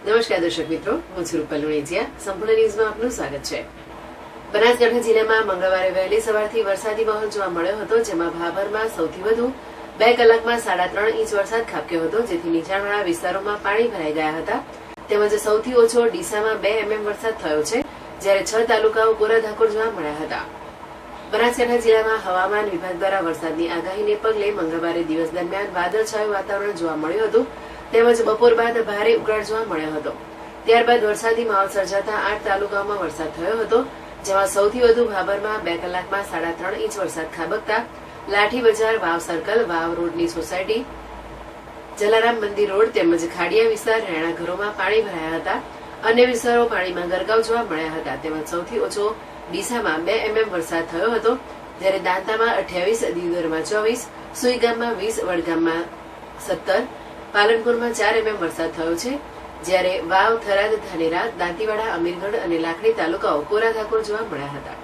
નમસ્કાર દર્શક મિત્રો, હું છું રૂપલ લુણેજીયા. સંપૂર્ણ ન્યૂઝમાં આપનું સ્વાગત છે. બનાસકાંઠા જિલ્લામાં મંગળવારે વહેલી સવારથી વરસાદી માહોલ જોવા મળ્યો હતો, જેમાં ભાભરમાં સૌથી વધુ 2 કલાકમાં 3.5 ઇંચ વરસાદ ખાબક્યો હતો, જેથી નીચાણવાળા વિસ્તારોમાં પાણી ભરાઈ ગયા હતા. તેમજ સૌથી ઓછો ડીસામાં 2 mm વરસાદ થયો છે, જ્યારે 6 તાલુકાઓ કોરા ધાકોડ જોવા મળ્યા હતા. બનાસકાંઠા જિલ્લામાં હવામાન વિભાગ દ્વારા વરસાદની આગાહીને પગલે મંગળવારે દિવસ દરમિયાન વાદળછાયું વાતાવરણ જોવા મળ્યું હતું, તેમજ બપોર બાદ ભારે ઉકળાટ જોવા મળ્યો હતો. ત્યારબાદ વરસાદી માહોલ સર્જાતા 8 તાલુકાઓમાં વરસાદ થયો હતો, જેમાં સૌથી વધુ ભાભરમાં 2 કલાકમાં 3.5 ઇંચ વરસાદ ખાબકતા લાઠી બજાર, વાવ સર્કલ, વાવ રોડની સોસાયટી, જલારામ મંદિર રોડ તેમજ ખાડિયા વિસ્તાર, રહેણા ઘરોમાં પાણી ભરાયા હતા. અન્ય વિસ્તારો પાણીમાં ગરકાવ જોવા મળ્યા હતા. તેમજ સૌથી ઓછો ડીસામાં 2 mm વરસાદ થયો હતો, જ્યારે દાંતામાં 28, દિયોદરમાં 24, સુઈગામમાં 20, વડગામમાં 17, પાલનપુરમાં 4 mm વરસાદ થયો છે, જ્યારે વાવ, થરાદ, ધાનેરા, દાંતીવાડા, અમીરગઢ અને લાખણી તાલુકાઓ કોરા ધાકોડ જોવા મળ્યા હતા.